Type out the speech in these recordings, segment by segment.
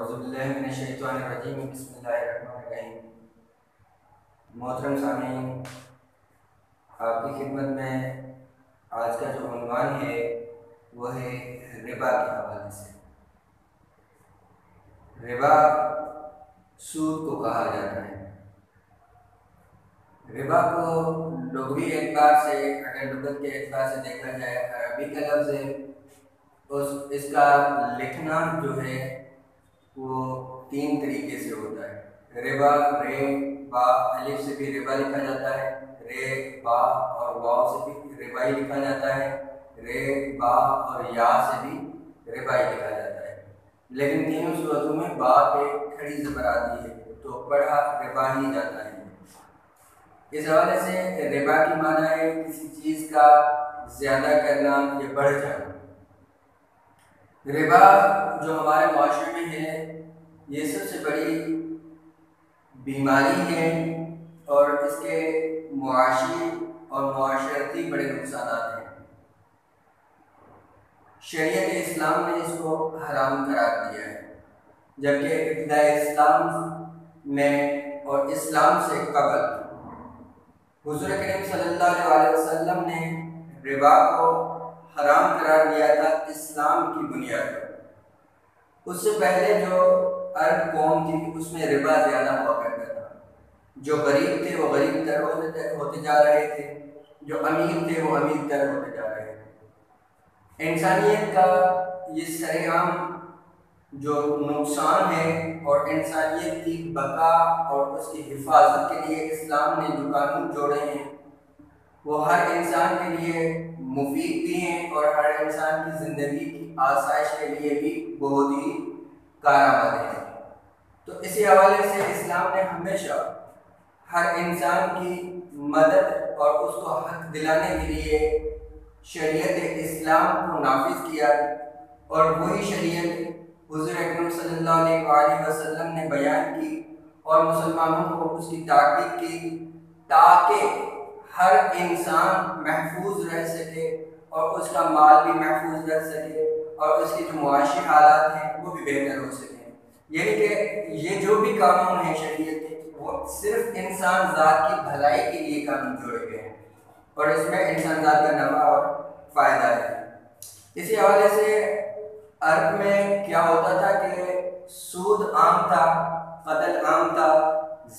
اعوذ باللہ من الشیطان الرجیم بسم اللہ الرحمن الرحیم۔ محترم سامعین، آپ کی خدمت میں آج کا جو عنوان ہے وہ ہے ربا کے حوالے سے۔ ربا سود کو کہا جاتا ہے۔ ربا کو لغوی اعتبار سے اگر لغت کے اعتبار سے دیکھا جائے، عربی کا لفظ ہے، اس کا لکھنا جو ہے وہ 3 طریقے سے ہوتا ہے۔ ربا، رے، با، الف سے بھی ربا لکھا جاتا ہے، رے، با اور واو سے بھی ربا ہی لکھا جاتا ہے، رے، با اور یا سے بھی ربا ہی لکھا جاتا ہے۔ لیکن تینوں صورتوں میں با پہ کھڑی زبر آتی ہے تو پڑھا ربا ہی جاتا ہے۔ اس حوالے سے ربا کی معنی ہے کسی چیز کا زیادہ کرنا یا بڑھ جانا۔ ربا جو ہمارے معاشرے میں ہے یہ سب سے بڑی بیماری ہے اور اس کے معاشی اور معاشرتی بڑے نقصانات ہیں۔ شریعت اسلام نے اس کو حرام قرار دیا ہے، جبکہ ابتداء اسلام میں اور اسلام سے قبل حضور کریم صلی اللہ علیہ وسلم نے ربا کو حرام قرار دیا تھا اسلام کی بنیاد پر۔ اس سے پہلے جو عرب قوم تھی اس میں ربا زیادہ ہوا کرتا تھا۔ جو غریب تھے وہ غریب تر ہوتے جا رہے تھے، جو امیر تھے وہ امیر تر ہوتے جا رہے تھے۔ انسانیت کا یہ سرعام جو نقصان ہے اور انسانیت کی بقا اور اس کی حفاظت کے لیے اسلام نے جو قانون جوڑے ہیں وہ ہر انسان کے لیے مفید بھی ہیں اور ہر انسان کی زندگی کی آسائش کے لیے بھی بہت ہی کارآمد ہیں۔ تو اسی حوالے سے اسلام نے ہمیشہ ہر انسان کی مدد اور اس کو حق دلانے کے لیے شریعت اسلام کو نافذ کیا، اور وہی شریعت حضور اکرم صلی اللہ علیہ وسلم نے بیان کی اور مسلمانوں کو اس کی تاکید کی تاکہ ہر انسان محفوظ رہ سکے اور اس کا مال بھی محفوظ رہ سکے اور اس کے جو معاشی حالات ہیں وہ بھی بہتر ہو سکیں۔ یعنی کہ یہ جو بھی قانون ہے شریعت کے وہ صرف انسان ذات کی بھلائی کے لیے قانون جوڑے گئے ہیں اور اس میں انسان ذات کا نفع اور فائدہ ہے۔ اسی حوالے سے عرب میں کیا ہوتا تھا کہ سود عام تھا، قتل عام تھا،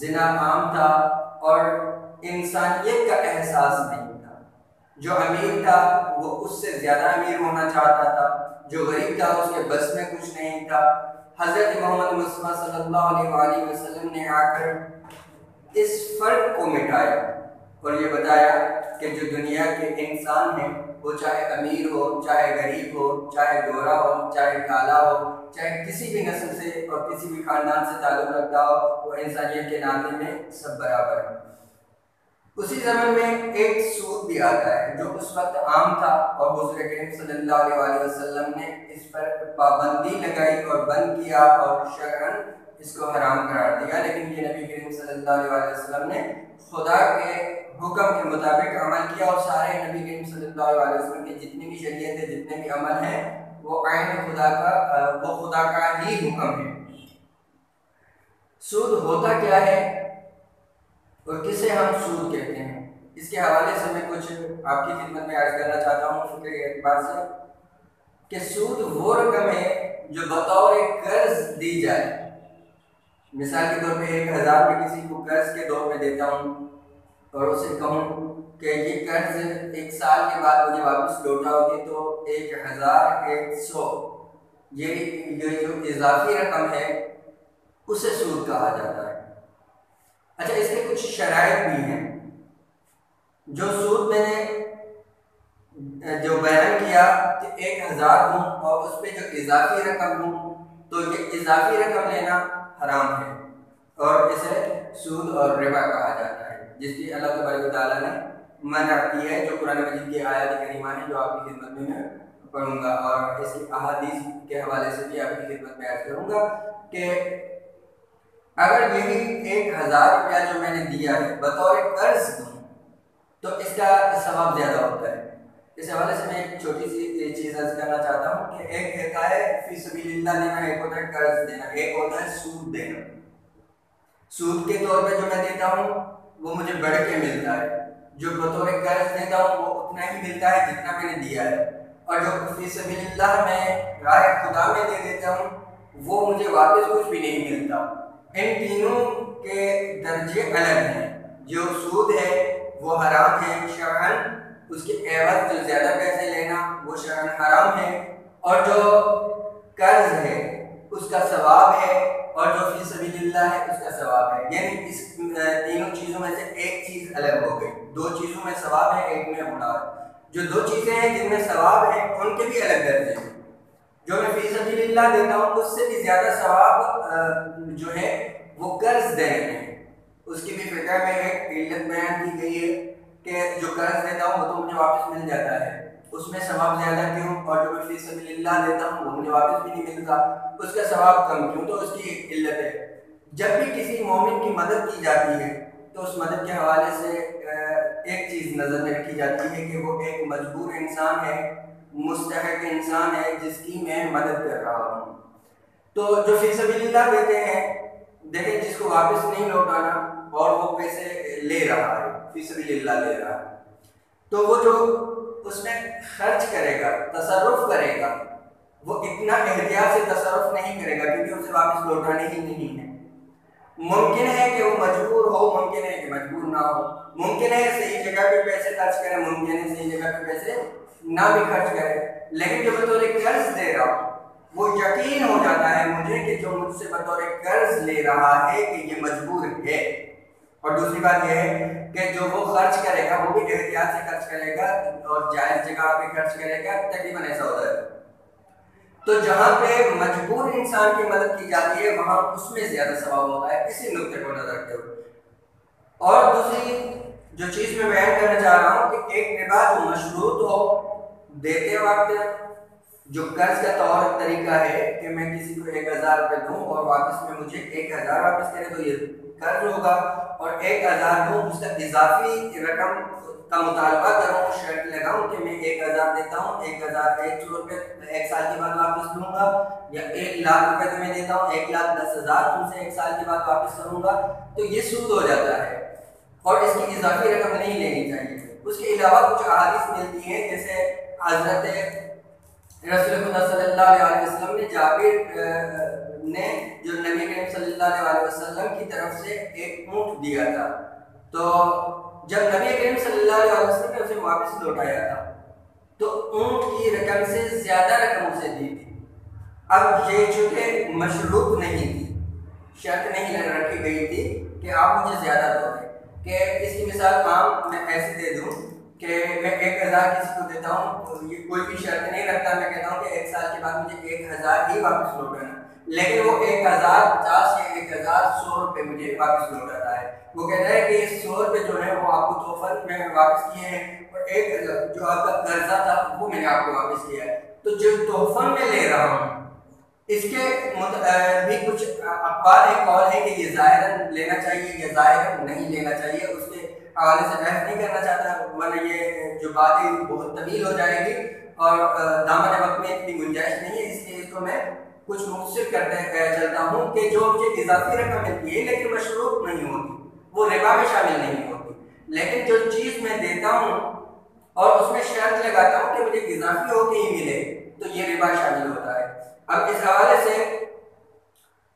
زنا عام تھا اور انسانیت کا احساس نہیں تھا۔ جو امیر تھا وہ اس سے زیادہ امیر ہونا چاہتا تھا، جو غریب تھا اس کے بس میں کچھ نہیں تھا۔ حضرت محمد مصطفیٰ صلی اللہ علیہ وسلم نے آ کر اس فرق کو مٹایا اور یہ بتایا کہ جو دنیا کے انسان ہیں وہ چاہے امیر ہو، چاہے غریب ہو، چاہے گورا ہو، چاہے کالا ہو، چاہے کسی بھی نسل سے اور کسی بھی خاندان سے تعلق رکھتا ہو، وہ انسانیت کے ناطے میں سب برابر ہیں۔ اسی زمن میں ایک سود بھی آتا ہے جو اس وقت عام تھا اور حضور کریم صلی اللہ علیہ وسلم نے اس پر پابندی لگائی اور بند کیا اور شرعاً اس کو حرام قرار دیا، لیکن یہ نبی کریم صلی اللہ علیہ وسلم نے خدا کے حکم کے مطابق عمل کیا اور سارے نبی کریم صلی اللہ علیہ وسلم کے جتنی بھی شریعت ہے، جتنے بھی عمل ہیں وہ عین خدا کا ہی حکم ہے۔ سود ہوتا کیا ہے اور کسے ہم سود کہتے ہیں، اس کے حوالے سے میں کچھ آپ کی خدمت میں عرض کرنا چاہتا ہوں فقہ کے اعتبار سے کہ سود وہ رقم ہے جو بطور قرض دی جائے۔ مثال کے طور پہ 1000 میں کسی کو قرض کے طور پہ دیتا ہوں اور اسے کہوں کہ یہ قرض 1 سال کے بعد مجھے واپس لوٹاؤگے تو 1100، یہ جو اضافی رقم ہے اسے سود کہا جاتا ہے۔ اچھا، اس کے کچھ شرائط بھی ہیں۔ جو سود میں نے جو بیان کیا کہ 1000 ہوں اور اس پہ جو اضافی رقم ہوں تو یہ اضافی رقم لینا حرام ہے اور اسے سود اور ربا کہا جاتا ہے، جس کی اللہ تبارک و تعالیٰ نے منع کی ہے، جو قرآن مجید کی آیات کریمہ ہیں جو آپ کی خدمت میں پڑھوں گا اور اس کی احادیث کے حوالے سے بھی آپ کی خدمت میں عرض کروں گا کہ اگر یہی 1000 روپیہ جو میں نے دیا ہے بطور قرض دوں تو اس کا ثواب زیادہ ہوتا ہے۔ اس حوالے سے میں ایک چھوٹی سی چیز عرض کرنا چاہتا ہوں کہ ایک ہوتا ہے فی سبیل اللہ دینا، ایک ہوتا ہے قرض دینا، ایک ہوتا ہے سود دینا۔ سود کے طور پہ جو میں دیتا ہوں وہ مجھے بڑھ کے ملتا ہے، جو بطور قرض دیتا ہوں وہ اتنا ہی ملتا ہے جتنا میں نے دیا ہے، اور جو فی سبیل اللہ میں راہ خدا میں دے دیتا ہوں وہ مجھے واپس کچھ بھی نہیں ملتا۔ ان تینوں کے درجے الگ ہیں۔ جو سود ہے وہ حرام ہے شرعاً، اس کے عوض جو زیادہ پیسے لینا وہ شرعاً حرام ہے، اور جو قرض ہے اس کا ثواب ہے، اور جو فی سبیل اللہ ہے اس کا ثواب ہے۔ یعنی اس تینوں چیزوں میں سے ایک چیز الگ ہو گئی، دو چیزوں میں ثواب ہے، ایک میں گناہ ہے۔ جو دو چیزیں ہیں جن میں ثواب ہے ان کے بھی الگ درجے ہیں۔ جو میں فی سبیل اللہ دیتا ہوں اس سے بھی زیادہ ثواب جو ہے وہ قرض دینے میں ہے۔ اس کی بھی فقہ میں ایک علت بیان کی گئی ہے کہ جو قرض دیتا ہوں وہ تو مجھے واپس مل جاتا ہے، اس میں ثواب زیادہ کیوں، اور جو میں فی سبیل اللہ دیتا ہوں وہ مجھے واپس بھی نہیں ملتا، اس کا ثواب کم کیوں؟ تو اس کی ایک علت ہے۔ جب بھی کسی مومن کی مدد کی جاتی ہے تو اس مدد کے حوالے سے ایک چیز نظر میں رکھی جاتی ہے کہ وہ ایک مجبور انسان ہے، مستحق انسان ہے جس کی میں مدد کر رہا ہوں۔ تو جو فی سبیل اللہ دیتے ہیں، دیکھیں جس کو واپس نہیں لوٹانا اور وہ پیسے لے رہا ہے، فی سبیل اللہ لے رہا ہے، تو وہ جو اس میں خرچ کرے گا، تصرف کرے گا، وہ اتنا احتیاط سے تصرف نہیں کرے گا کیونکہ اسے واپس لوٹانے ہی نہیں ہے۔ ممکن ہے کہ وہ مجبور ہو، ممکن ہے کہ مجبور نہ ہو، ممکن ہے صحیح جگہ پہ پیسے خرچ کرے، ممکن ہے صحیح جگہ پہ پیسے نہ بھی خرچ کرے، لیکن جو بطور قرض دے رہا ہوں وہ یقین ہو جاتا ہے مجھے کہ جو مجھ سے بطور قرض لے رہا ہے کہ یہ مجبور ہے۔ اور دوسری بات یہ ہے کہ جو وہ خرچ کرے گا وہ بھی احتیاط سے خرچ کرے گا اور جائز جگہ پہ خرچ کرے گا، تقریباً ایسا ہوتا ہے۔ تو جہاں پہ مجبور انسان کی مدد کی جاتی ہے وہاں اس میں زیادہ ثواب ہوتا ہے، اسی نقطے کو نظر رکھتے ہوئے۔ اور دوسری جو چیز میں بیان کرنا چاہ رہا ہوں کہ ایک ربا جو مشروط ہو دیتے وقت، جو قرض کا طور طریقہ ہے کہ میں کسی کو 1000 روپے دوں اور واپس میں مجھے 1000 واپس کرے تو یہ قرض ہوگا، اور 1000 دوں اس کا اضافی رقم کا مطالبہ کروں، شرط لگاؤں کہ میں 1000 دیتا ہوں، 1100 روپے ایک سال کے بعد واپس لوں گا، یا 1,00,000 روپے تمہیں دیتا ہوں، 1,10,000 تم سے ایک سال کے بعد واپس کروں گا، تو یہ سود ہو جاتا ہے اور اس کی اضافی رقم نہیں لینی چاہیے۔ اس کے علاوہ کچھ احادیث ملتی ہیں، جیسے حضرت رسول خدا صلی اللہ علیہ وسلم نے جابر نے جو نبی کریم صلی اللہ علیہ وسلم کی طرف سے ایک اونٹ دیا تھا، تو جب نبی کریم صلی اللہ علیہ وسلم نے اسے واپس لوٹایا تھا تو اونٹ کی رقم سے زیادہ رقم اسے دی تھی۔ اب یہ چونکہ مشروط نہیں تھی، شرط نہیں رکھی گئی تھی کہ آپ مجھے زیادہ دو گے، کہ اس کی مثال عام میں ایسے دے دوں کہ میں 1000 کسی کو دیتا ہوں، یہ کوئی بھی شرط نہیں رکھتا، میں کہتا ہوں کہ ایک سال کے بعد مجھے 1000 ہی واپس لوٹانا، لیکن وہ 1050 یا 1100 روپے مجھے واپس لوٹاتا ہے۔ وہ کہتا ہے کہ یہ 100 روپے جو ہے وہ آپ کو تحفہ میں واپس کیے ہیں، اور 1000 جو آپ کا قرضہ تھا وہ میں نے آپ کو واپس کیا ہے۔ تو جو تحفہ میں لے رہا ہوں اس کے بھی کچھ اقوال ہے، قول ہے کہ یہ ظاہراً لینا چاہیے یا ظاہراً نہیں لینا چاہیے، اس کے حوالے سے بحث نہیں کرنا چاہتا، ورنہ یہ جو باتیں بہت طویل ہو جائے گی اور دامن وقت میں اتنی گنجائش نہیں ہے، اس لیے اس کو میں کچھ مختصر کرتے چلتا ہوں کہ جو مجھے اضافی رقم ملتی ہے لیکن مشروط نہیں ہوتی، وہ ربا میں شامل نہیں ہوتی، لیکن جو چیز میں دیتا ہوں اور اس میں شرط لگاتا ہوں کہ مجھے اضافی ہو کے ہی ملے تو یہ ربا شامل ہوتا ہے۔ اب اس حوالے سے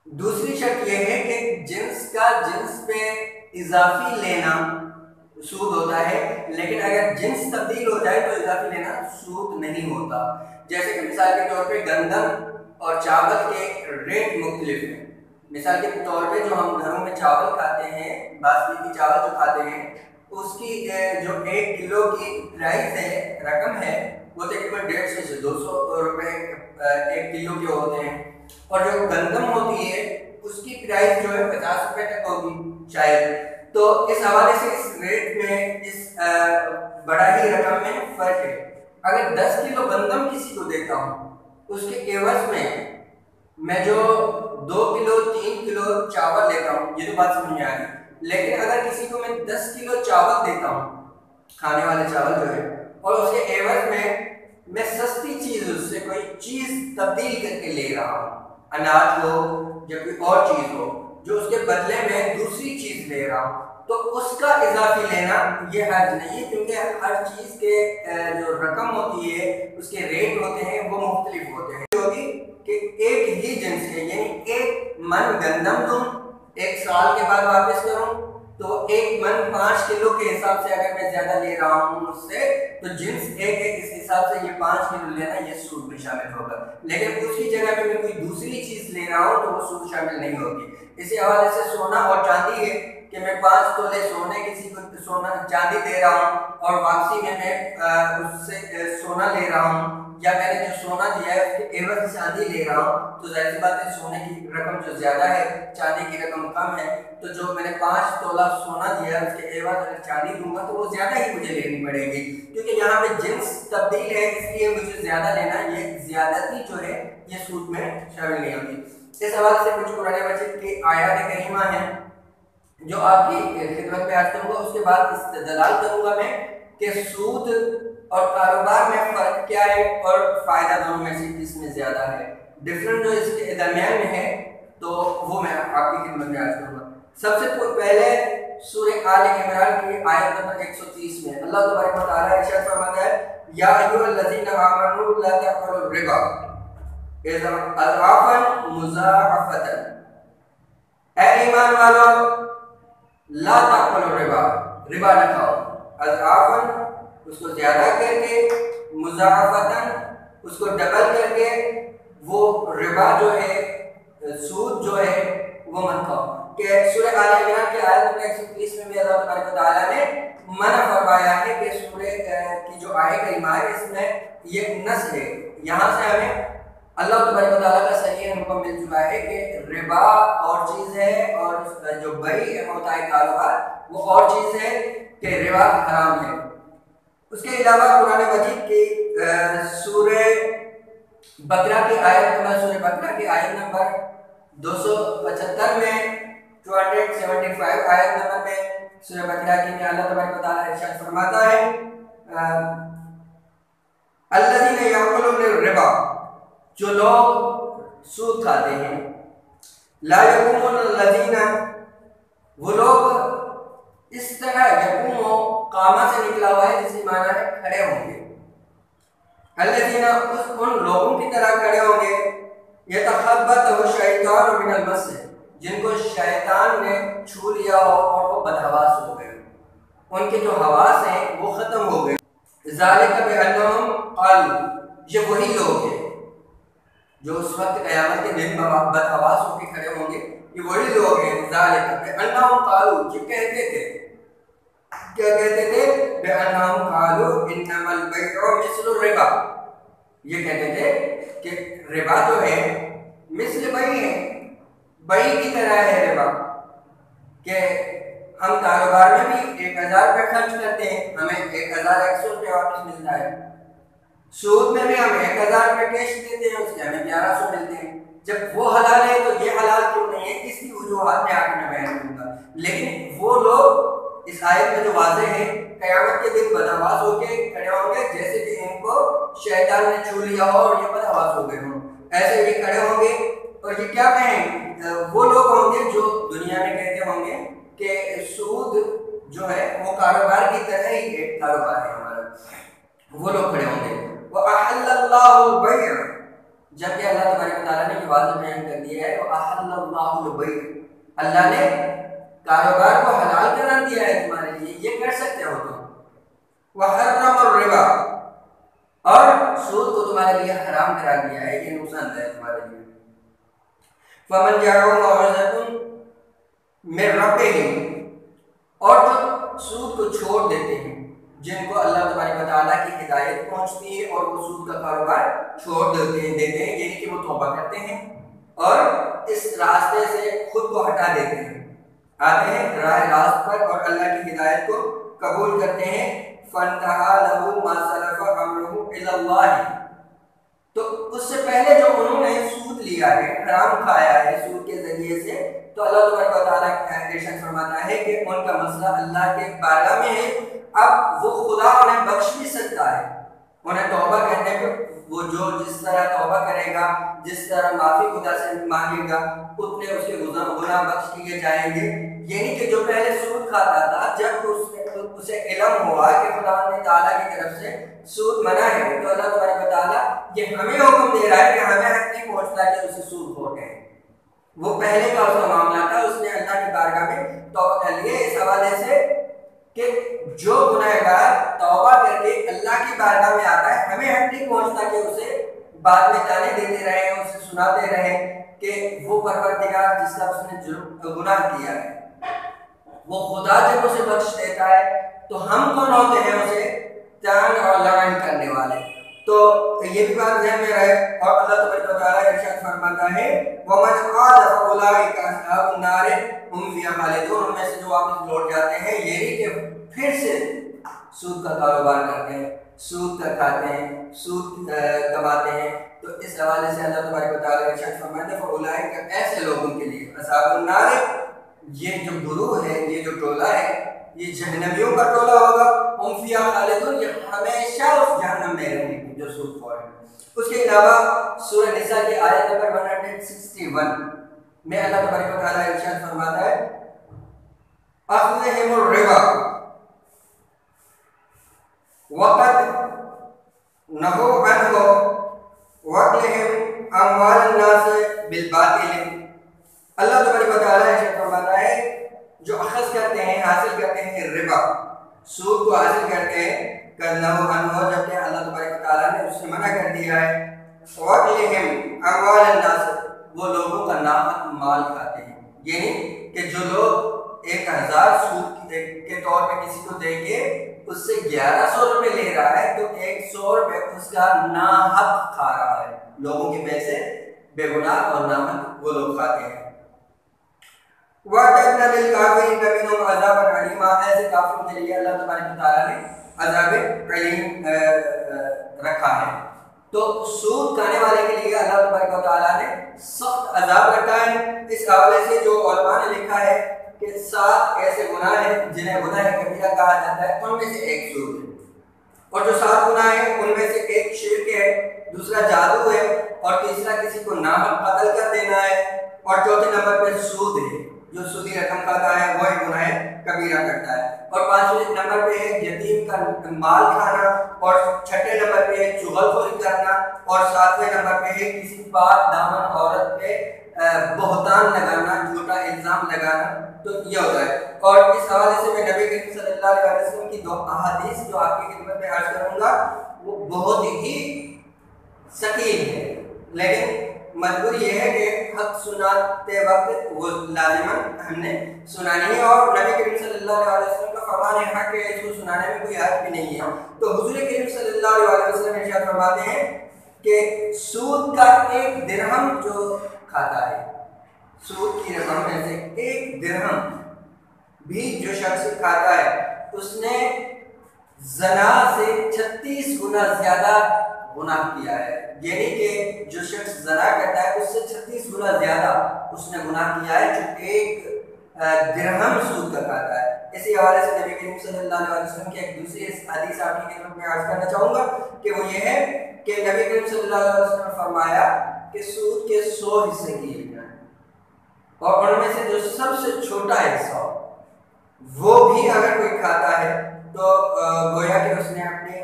دوسری شرط یہ ہے کہ جنس کا جنس پہ اضافی لینا سود ہوتا ہے، لیکن اگر جنس تبدیل ہو جائے تو اضافی لینا سود نہیں ہوتا۔ جیسے کہ مثال کے طور پہ گندم اور چاول کے ریٹ مختلف ہیں۔ مثال کے طور پہ جو ہم گھروں میں چاول کھاتے ہیں، باسمتی چاول جو کھاتے ہیں، اس کی جو 1 کلو کی پرائس ہے، رقم ہے، وہ تقریباً 150 سے 200 روپے 1 کلو کے ہوتے ہیں، اور جو گندم ہوتی ہے اس کی پرائس جو ہے 50 روپے تک ہوگی شاید۔ تو اس حوالے سے اس ریٹ میں، اس بڑا ہی رقم میں فرق ہے۔ اگر 10 کلو گندم کسی کو دیتا ہوں، اس کے عوض میں جو 2 کلو 3 کلو چاول لیتا ہوں، یہ تو بات سمجھ میں آ گئی، لیکن اگر کسی کو میں 10 کلو چاول دیتا ہوں، کھانے والے چاول جو ہے، اور اس کے عوض میں سستی چیز اس سے کوئی چیز تبدیل کر کے لے رہا ہوں، اناج ہو یا کوئی اور چیز ہو جو اس کے بدلے میں دوسری چیز لے رہا ہوں، تو اس کا اضافی لینا یہ حرج نہیں ہے، کیونکہ ہر چیز کے جو رقم ہوتی ہے اس کے ریٹ ہوتے ہیں وہ مختلف ہوتے ہیں۔ ہوگی کہ ایک ہی جنس ہے، یعنی ایک من گندم تم ایک سال کے بعد واپس کروں تو ایک من 5 کلو کے حساب سے اگر میں زیادہ لے رہا ہوں اس سے تو جنس ایک ہے، اس حساب سے یہ 5 کلو لینا یہ سود میں شامل ہوگا، لیکن اس کی جگہ پہ میں کوئی دوسری چیز لے رہا ہوں تو وہ سود شامل نہیں ہوگی۔ اسی حوالے سے سونا اور چاندی ہے کہ میں 5 تولے سونے کسی کو سونا چاندی دے رہا ہوں اور واپسی میں اس سے سونا لے رہا ہوں، یا میں نے جو سونا دیا ہے اس کے عوض چاندی لے رہا ہوں، تو ظاہر سی بات ہے سونے کی رقم جو زیادہ ہے چاندی کی رقم کم ہے، تو جو میں نے 5 تولہ سونا دیا ہے اس کے عوض اگر چاندی دوں گا تو وہ زیادہ ہی مجھے لینی پڑے گی، کیونکہ یہاں پہ جنس تبدیل ہے، اس لیے مجھے زیادہ لینا، یہ زیادتی جو ہے یہ سود میں شامل نہیں ہوتی۔ اس حوالے سے کچھ قرآن مجید کی آیات کریمہ ہیں جو آپ کی خدمت میں عرض کروں گا، اس کے بعد استدلال کروں گا میں کہ سود اور کاروبار میں فرق کیا ہے اور فائدہ دونوں میں سے کس میں زیادہ ہے، ڈفرنٹ جو اس کے درمیان میں ہے تو وہ میں آپ کی خدمت میں عرض کروں گا۔ سب سے پہلے سورہ آل عمران کی آیت نمبر 130 میں اللہ تبارک و تعالیٰ ارشاد فرماتا ہے یا ایھا الذین آمنوا لا تأکلوا الربا اضعافا مضاعفۃ، اے ایمان والو لا تأکلوا الربا، ربا نہ کھاؤ، اضعافا اس کو زیادہ کر کے، مضاعفتاً اس کو ڈبل کر کے، وہ ربا جو ہے سود جو ہے وہ مت کھاؤ۔ کہ سورہ آل عمران کی آیت نمبر 130 میں بھی اللہ تبارک و تعالیٰ نے منع فرمایا ہے کہ سورہ کی جو آیت کریمہ ہے اس میں یہ نص ہے، یہاں سے ہمیں اللہ تبارک و تعالیٰ کا صحیح حکم مل چکا ہے کہ ربا اور چیز ہے اور جو بیع ہوتا ہے کاروبار وہ اور چیز ہے، کہ ربا حرام ہے۔ اس کے علاوہ قرآن مجید کی سورہ بقرہ کی آیت نمبر 275 میں 275 آیت نمبر میں سورہ بقرہ کی میں اللہ تبارک و تعالیٰ ارشاد فرماتا ہے الذین یأکلون الربا، جو لوگ سود کھاتے ہیں، لا یقومون الذین، وہ لوگ اس طرح یقوم قامہ سے نکلا ہوا ہے جس کی معنی ہے کھڑے ہوں گے، الذین ان لوگوں کی طرح کھڑے ہوں گے، یتخبطہ الشیطان من المس، جن کو شیطان نے چھو لیا ہو اور وہ بدحواس ہو گئے، ان کے جو حواس ہیں وہ ختم ہو گئے۔ ذالک بانہم قالوا، یہ وہی لوگ ہیں جو اس وقت قیامت کے دن بدحواس ہو کے کھڑے ہوں گے، یہ وہی لوگ ہیں ذالک بانہم قالوا، جو کہتے تھے، کیا کہتے تھے؟ بانہم قالوا انما البیع مثل الربا، یہ کہتے تھے کہ ربا جو ہے مثل بیع ہے، بیع کی طرح ہے ربا، کہ ہم کاروبار میں بھی 1000 روپے خرچ کرتے ہیں ہمیں 1100 روپے واپس ملتا ہے، سود میں بھی ہم 1000 روپے کیش دیتے ہیں اس کے ہمیں 1100 ملتے ہیں، جب وہ حلال ہے تو یہ حلال کیوں نہیں ہے، اس کی وجوہات میں آگے میں بیان کروں گا۔ لیکن وہ لوگ اس آیت میں جو واضح ہے قیامت کے دن بدحواس ہو کے کھڑے ہوں گے جیسے کہ ان کو شیطان نے چھو لیا ہو اور یہ بدحواس ہو گئے ہوں، ایسے یہ کھڑے ہوں گے اور یہ کیا کہیں، وہ لوگ ہوں گے جو دنیا میں کہتے ہوں گے کہ سود جو ہے وہ کاروبار کی طرح ہی ایک کاروبار ہے ہمارا، وہ لوگ کھڑے ہوں گے۔ وَأَحَلَّ اللَّهُ الْبَيْعَ، جبکہ اللہ تبارک و تعالیٰ نے یہ واضح بیان کر دیا ہے وَأَحَلَّ اللَّهُ الْبَيْعَ، اللہ نے کاروبار کو حلال قرار دیا ہے تمہارے لیے، یہ کر سکتے ہو تم، وَحَرَّمَ الرِّبَا، اور سود کو تمہارے لیے حرام قرار دیا ہے، یہ نقصان دہ ہے تمہارے لیے۔ فَمَنْ جَاءَهُ مَوْعِظَةٌ مِّن رَّبِّهِ، اور جو سود کو چھوڑ دیتے ہیں، جن کو اللہ تبارک و تعالیٰ کی ہدایت پہنچتی ہے اور وہ سود کا کاروبار چھوڑ دیتے ہیں، یعنی کہ وہ توبہ کرتے ہیں اور اس راستے سے خود کو ہٹا دیتے ہیں، آتے ہیں راہ راست پر اور اللہ کی ہدایت کو قبول کرتے ہیں، فَانْتَهَا لَهُ مَا سَلَفَ أَمْرُهُ إِلَى اللَّهِ، تو اس سے پہلے جو انہوں نے سود لیا ہے، حرام کھایا ہے سود کے ذریعے سے، تو اللہ تبارک و تعالیٰ ارشاد فرماتا ہے کہ ان کا مسئلہ اللہ کے بارگاہ میں ہے اب وہ خدا انہیں بخش بھی سکتا ہے، انہیں توبہ کرنے پہ وہ جو جس طرح توبہ کرے گا، جس طرح معافی خدا سے مانگے گا، اتنے اس کے گناہ بخش دیے جائیں گے۔ یعنی کہ جو پہلے سود کھاتا تھا، جب اسے علم ہوا کہ خدا تعالیٰ کی طرف سے سود منع ہے، تو اللہ تبارک و تعالیٰ یہ ہمیں حکم دے رہا ہے کہ ہمیں حق نہیں پہنچتا کہ اسے سود کھو گئے۔ وہ پہلے کا اس کا معاملہ تھا، اس نے اللہ کی بارگاہ میں توبہ کر لی ہے، اس حوالے سے کہ جو گنہگار توبہ کر کے اللہ کی بارگاہ میں آتا ہے، ہمیں حق نہیں پہنچتا کہ اسے بعد میں تانے دیتے رہے، اسے سناتے رہے کہ وہ پروردگار جس کا اس نے گناہ کیا ہے، وہ خدا جب اسے بخش دیتا ہے تو ہم کون ہوتے ہیں اسے تان اور لڑائی کرنے والے؟ تو یہ بھی بات ذہن میں رہے۔ اور اللہ تبارک و تعالیٰ ارشاد فرماتا ہے وَمَنْ عَادَ فَأُولَٰئِكَ أَصْحَابُ النَّارِ هُمْ فِيهَا خَالِدُونَ، ان میں سے جو واپس لوٹ جاتے ہیں یہی کہ پھر سے سود کا کاروبار کرتے ہیں، سود کا کھاتے ہیں، سود کماتے ہیں۔ تو اس حوالے سے اللہ تبارک و تعالیٰ ارشاد فرماتا ہے فَأُولَٰئِكَ، ایسے لوگوں کے لیے أَصْحَابُ النَّارِ، یہ جو گروہ ہے، یہ جو ٹولہ ہے، یہ جہنمیوں کا ٹولہ ہوگا، ہم فیہا خالدون، یہ ہمیشہ اس جہنم میں رہیں گے جو سود خور ہے۔ اس کے علاوہ سورہ نساء کی آیت نمبر 161 میں اللہ تبارک و تعالیٰ ارشاد فرماتا ہے اخذہم الربا وقد نہوا عنہ واکلہم اموال الناس بالباطل۔ اللہ تبارک و تعالیٰ ارشاد فرماتا ہے جو اخذ کرتے ہیں، حاصل کرتے ہیں ربا، سود کو حاصل کرتے ہیں، کرنہو عنہ، جبکہ اللہ تبارک و تعالیٰ نے اس سے منع کر دیا ہے، وَأَكْلِهِمْ أَمْوَالَ النَّاسِ، وہ لوگوں کا ناحق مال کھاتے ہیں۔ یعنی کہ جو لوگ 1000 سود کے طور پہ کسی کو دے کے اس سے 1100 روپے لے رہا ہے، تو 100 روپے اس کا ناحق کھا رہا ہے۔ لوگوں کے پیسے بے گناہ اور ناحق وہ لوگ کھاتے ہیں۔ وَأَعْتَدْنَا لِلْكَافِرِينَ مِنْهُمْ عَذَابًا عَلِيمًا، ایسے کافروں کے لیے اللہ تبارک و تعالیٰ نے عذاب علیم رکھا ہے۔ تو سود کھانے والے کے لیے اللہ تبارک و تعالیٰ نے سخت عذاب رکھا ہے۔ اس حوالے سے جو علماء نے لکھا ہے کہ 7 ایسے گناہ ہیں جنہیں گناہ کبیرہ کہا جاتا ہے، ان میں سے ایک سود ہے، اور جو 7 گناہ ہیں ان میں سے ایک شرک ہے، دوسرا جادو ہے، اور تیسرا کسی کو ناحق قتل کر دینا ہے، اور چوتھے نمبر پہ سود ہے، جو سودی رقم کھاتا ہے وہ ایک گناہ کبیرہ کرتا ہے، اور 5ویں نمبر پہ ہے یتیم کا مال کھانا، اور 6 نمبر پہ ہے چغل خوری کرنا، اور 7ویں نمبر پہ ہے کسی پاک دامن عورت پہ بہتان لگانا، جھوٹا الزام لگانا۔ تو یہ ہوتا ہے۔ اور اس حوالے سے میں نبی کریم صلی اللہ علیہ وسلم کی 2 احادیث جو آپ کی خدمت میں عرض کروں گا وہ بہت ہی ثقیل ہے، لیکن مجبوری یہ ہے کہ حق سناتے وقت وہ لازماً ہم نے سنانی ہے، اور نبی کریم صلی اللہ علیہ وسلم کا فرمان حق ہے، اس کو سنانے میں کوئی حرج بھی نہیں ہے۔ تو حضور کریم صلی اللہ علیہ وسلم ارشاد فرماتے ہیں کہ سود کا 1 درہم جو کھاتا ہے، سود کی رقم میں سے 1 درہم بھی جو شخص کھاتا ہے، اس نے زنا سے 36 گنا زیادہ گناہ کیا ہے۔ یعنی کہ جو شخص زنا کرتا ہے اس سے 36 گنا زیادہ اس نے گناہ کیا ہے جو 1 درہم سود کا کھاتا ہے۔ اسی حوالے سے نبی کریم صلی اللہ علیہ وسلم کی ایک دوسری حدیث آپ کی خدمت میں عرض کرنا چاہوں گا کہ وہ یہ ہے کہ نبی کریم صلی اللہ علیہ وسلم نے فرمایا کہ سود کے 100 حصے کیے جائیں، اور ان میں سے جو سب سے چھوٹا حصہ وہ بھی اگر کوئی کھاتا ہے تو گویا کہ اس نے اپنی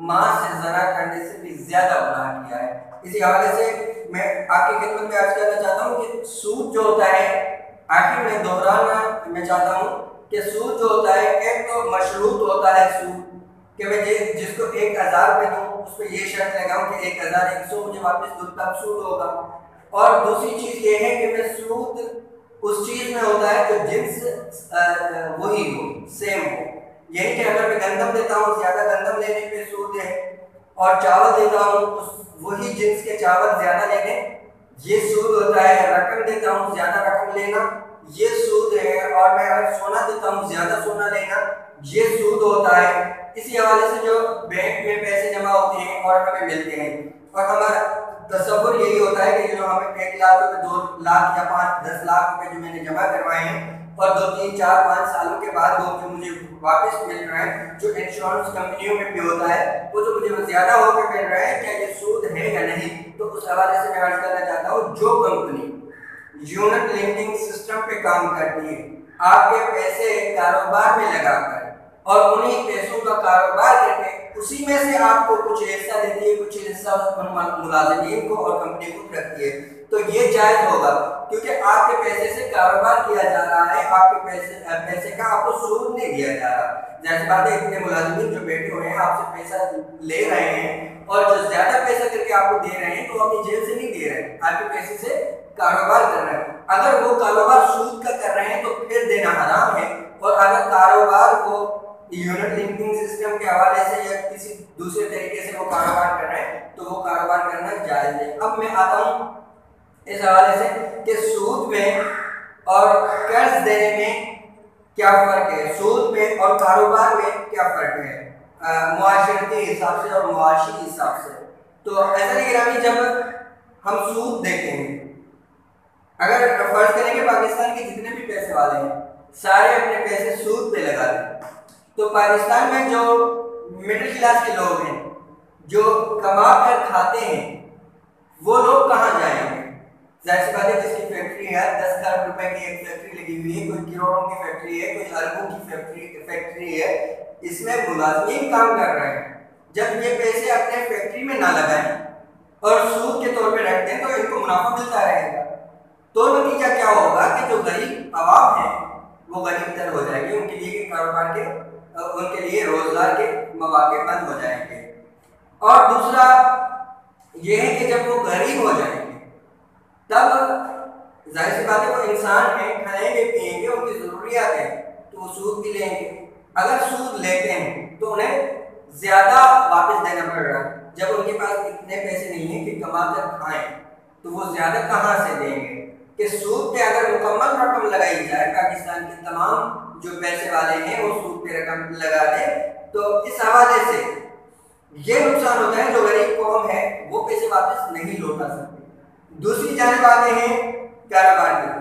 ماں سے زنا کرنے سے بھی زیادہ گناہ کیا ہے۔ اسی حوالے سے میں آپ کی خدمت میں عرض کرنا چاہتا ہوں کہ سود جو ہوتا ہے، آخر میں دہرانا میں چاہتا ہوں کہ سود جو ہوتا ہے ایک تو مشروط ہوتا ہے سود کہ میں جس کو 1000 میں دوں اس پہ یہ شرط لگاؤں کہ 1100 مجھے واپس دوں تب سود ہوگا، اور دوسری چیز یہ ہے کہ میں سود اس چیز میں ہوتا ہے جو جنس وہی ہو، سیم ہو، یعنی کہ اگر میں گندم دیتا ہوں زیادہ گندم لینے پہ سود ہے، اور چاول دیتا ہوں وہی جنس کے چاول زیادہ لینے، یہ سود ہوتا ہے۔ رقم دیتا ہوں زیادہ رقم لینا، یہ سود ہے۔ اور میں اگر سونا دیتا ہوں زیادہ سونا لینا، یہ سود ہوتا ہے۔ اسی حوالے سے جو بینک میں پیسے جمع ہوتے ہیں اور ہمیں ملتے ہیں، اور ہمارا تصور یہی ہوتا ہے کہ جو ہمیں 1 لاکھ روپے 2 لاکھ یا 5-10 لاکھ روپے جو میں نے جمع کروائے ہیں اور 2-3-4-5 سالوں کے بعد وہ جو مجھے واپس مل رہا ہے، جو انشورنس کمپنیوں میں بھی ہوتا ہے، وہ جو مجھے زیادہ ہو کے مل رہا ہے، کیا یہ سود ہے یا نہیں؟ تو اس حوالے سے میں عرض کرنا چاہتا ہوں، جو کمپنی یونٹ لنکنگ سسٹم پہ کام کرتی ہے، آپ کے پیسے کاروبار میں لگا کر اور انہی پیسوں کا کاروبار کر کے اسی میں سے آپ کو کچھ حصہ دیتی ہے، کچھ حصہ ملازمین کو اور کمپنی کو رکھتی ہے، تو یہ جائز ہوگا، کیونکہ آپ کے پیسے سے کاروبار کیا جا رہا ہے، آپ کے پیسے کا آپ کو سود نہیں دیا جا رہا۔ ظاہر بات ہے اتنے ملازمین جو بیٹھے ہوئے ہیں آپ سے پیسہ لے رہے ہیں اور جو زیادہ پیسہ کر کے آپ کو دے رہے ہیں تو اپنی جیب سے نہیں دے رہے ہیں، آپ کے پیسے سے کاروبار کر رہے ہیں۔ اگر وہ کاروبار سود کا کر رہے ہیں تو پھر دینا حرام ہے، اور اگر کاروبار کو یونٹ لنکنگ سسٹم کے حوالے سے یا کسی دوسرے طریقے سے وہ کاروبار کر رہے ہیں تو وہ کاروبار کرنا جائز ہے۔ اب میں آتا ہوں اس حوالے سے کہ سود میں اور قرض دینے میں کیا فرق ہے، سود میں اور کاروبار میں کیا فرق ہے معاشرتی حساب سے اور معاشی حساب سے۔ تو ایسا گرامی، جب ہم سود دیتے ہیں، اگر فرض کریں کہ پاکستان کے جتنے بھی پیسے والے ہیں سارے اپنے پیسے سود پہ لگا دیں، تو پاکستان میں جو مڈل کلاس کے لوگ ہیں جو کما کر کھاتے ہیں وہ لوگ کہاں جائیں گے؟ ظاہر سی بات ہے جس کی فیکٹری ہے 10 لاکھ روپے کی ایک فیکٹری لگی ہوئی ہے، کوئی کروڑوں کی فیکٹری ہے، کوئی اربوں کی فیکٹری ہے، اس میں ملازمین کام کر رہے ہیں، جب یہ پیسے اپنے فیکٹری میں نہ لگائیں اور سود کے طور پہ رکھ دیں تو ان کو منافع ملتا رہے گا، تو نتیجہ کیا ہوگا کہ جو غریب عوام ہے وہ غریب تر ہو جائے گی، ان کے لیے کاروبار کے ان کے لیے روزگار کے مواقع بند ہو جائیں گے۔ اور دوسرا یہ ہے کہ جب وہ غریب ہو جائیں گے تب ظاہر سی بات ہے وہ انسان ہیں، کھائیں گے پیئیں گے، ان کی ضروریات ہیں، تو وہ سود بھی لیں گے۔ اگر سود لیتے ہیں تو انہیں زیادہ واپس دینا پڑ رہا ہے، جب ان کے پاس اتنے پیسے نہیں ہیں کہ کما کر کھائیں تو وہ زیادہ کہاں سے دیں گے؟ کہ سود پہ اگر مکمل رقم لگائی جائے، پاکستان کے تمام جو پیسے والے ہیں وہ سود پہ رقم لگا دیں، تو اس حوالے سے یہ نقصان ہوتا ہے جو غریب قوم ہے وہ پیسے واپس نہیں لوٹا سکتے۔ دوسری جانب آتے ہیں کاروبار کی،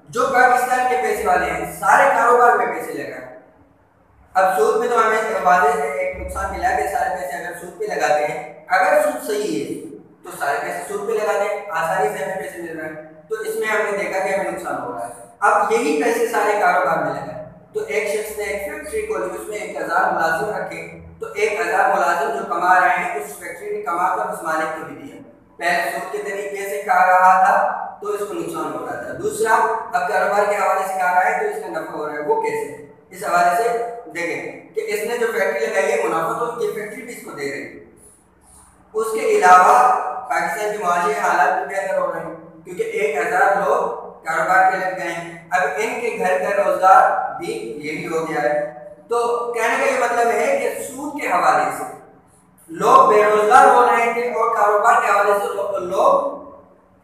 جو پاکستان کے پیسے والے ہیں سارے کاروبار میں پیسے لگائیں۔ اب سود میں تو ہمیں واضح ایک نقصان ملا کہ سارے پیسے اگر سود پہ لگاتے ہیں، اگر سود صحیح ہے تو سارے پیسے سود پہ لگا دیں، آسانی سے ہمیں پیسے مل رہے ہیں، تو اس میں ہم نے دیکھا کہ ہمیں نقصان ہو رہا ہے۔ اب یہی پیسے سارے کاروبار میں لگائیں، تو ایک شخص نے ایک فیکٹری کھولی، اس میں 1000 ملازم رکھے، تو 1000 ملازم جو کما رہے ہیں اس فیکٹری نے کما کر اس مالک کو بھی دیا، پہلے سود کے طریقے سے کھا رہا تھا تو اس کو نقصان ہو رہا تھا، دوسرا اب کاروبار کے حوالے سے کھا رہا ہے تو اس کا نفع ہو رہا ہے، وہ کیسے؟ اس حوالے سے دیکھیں کہ اس نے جو فیکٹری لگائی ہے منافع تو یہ فیکٹری بھی اس کو دے رہی ہے، اس کے علاوہ پاکستان کے معاشی حالات بھی بہتر ہو رہے ہیں کیونکہ 1000 لوگ کاروبار کے لگ گئے ہیں، اب ان کے گھر کا روزگار بھی یہی ہو گیا ہے۔ تو کہنے کا یہ مطلب ہے کہ سود کے حوالے سے لوگ بے روزگار ہو رہے تھے اور کاروبار کے حوالے سے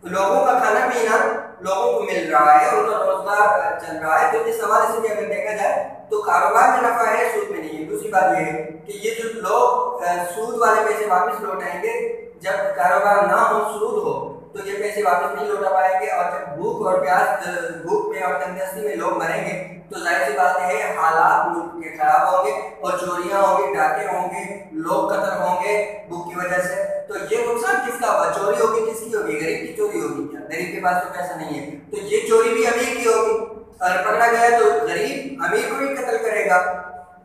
لوگوں کا کھانا پینا لوگوں کو مل رہا ہے، ان کا روزگار چل رہا ہے، تو اس حوالے سے بھی اگر دیکھا جائے تو کاروبار میں نفع ہے، سود میں نہیں ہے۔ دوسری بات یہ ہے کہ یہ جو لوگ سود والے پیسے واپس لوٹائیں گے، جب کاروبار نہ ہو سود ہو تو یہ پیسے واپس نہیں لوٹا پائیں گے، اور جب بھوک اور پیاس بھوک میں اور تندرستی میں لوگ مریں گے تو ظاہر سی بات ہے حالات ملک کے خراب ہوں گے اور چوریاں ہوں گی، ڈاکے ہوں گے، لوگ قتل ہوں گے بھوک کی وجہ سے، تو یہ نقصان کس کا ہوا؟ چوری ہوگی کس کی ہوگی؟ غریب کی چوری ہوگی کیا؟ غریب کے پاس تو پیسہ نہیں ہے تو یہ چوری بھی امیر کی ہوگی، اگر پکڑا گیا تو غریب امیر کو بھی قتل کرے گا،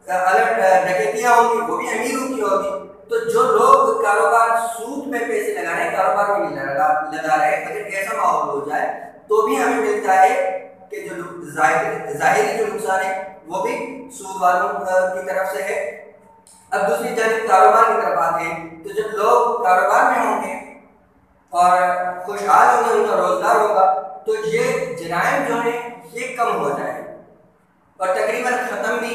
اگر ڈکیتیاں ہوں گی وہ بھی امیروں کی ہوگی۔ تو جو لوگ کاروبار سود میں پیسے لگا رہے ہیں، کاروبار میں نہیں لگا رہے، اگر ایسا ماحول ہو جائے تو بھی ہمیں ملتا ہے کہ جو ظاہری جو نقصان ہے وہ بھی سود والوں کی طرف سے ہے۔ اب دوسری جانب کاروبار کی طرف آتے ہیں، تو جب لوگ کاروبار میں ہوں گے اور خوشحال ہوں گے، ان کا روزگار ہوگا، تو یہ جرائم جو ہیں یہ کم ہو جائیں گے اور تقریباً ختم بھی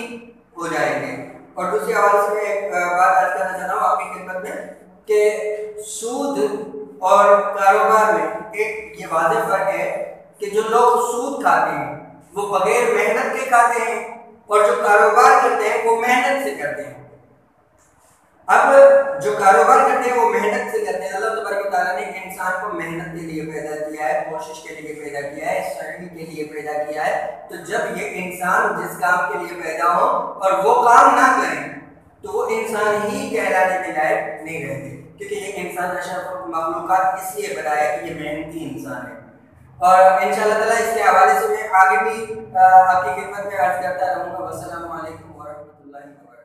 ہو جائیں گے۔ اور دوسری حوالے سے میں ایک بات عرض کرنا چاہتا ہوں آپ کی خدمت میں کہ سود اور کاروبار میں ایک یہ واضح فرق ہے کہ جو لوگ سود کھاتے ہیں وہ بغیر محنت کے کھاتے ہیں، اور جو کاروبار کرتے ہیں وہ محنت سے کرتے ہیں۔ اب جو کاروبار کرتے ہیں وہ محنت سے کرتے ہیں. اللہ تبارک و تعالیٰ نے انسان کو محنت کے لیے پیدا کیا ہے, کوشش کے لیے پیدا کیا ہے, اسٹرگل کے لیے پیدا کیا ہے. تو جب یہ انسان جس کام کے لیے پیدا ہو اور وہ کام نہ کریں تو وہ انسان ہی کہلانے کے لائق نہیں رہتے, کیونکہ یہ انسان اشرف مخلوقات اس لیے بنایا کہ یہ محنتی انسان ہے. اور انشاءاللہ تعالیٰ اس کے حوالے سے میں آگے بھی آپ کی خدمت میں عرض کرتا رہوں گا. والسلام علیکم ورحمۃ اللہ وبرکاتہ.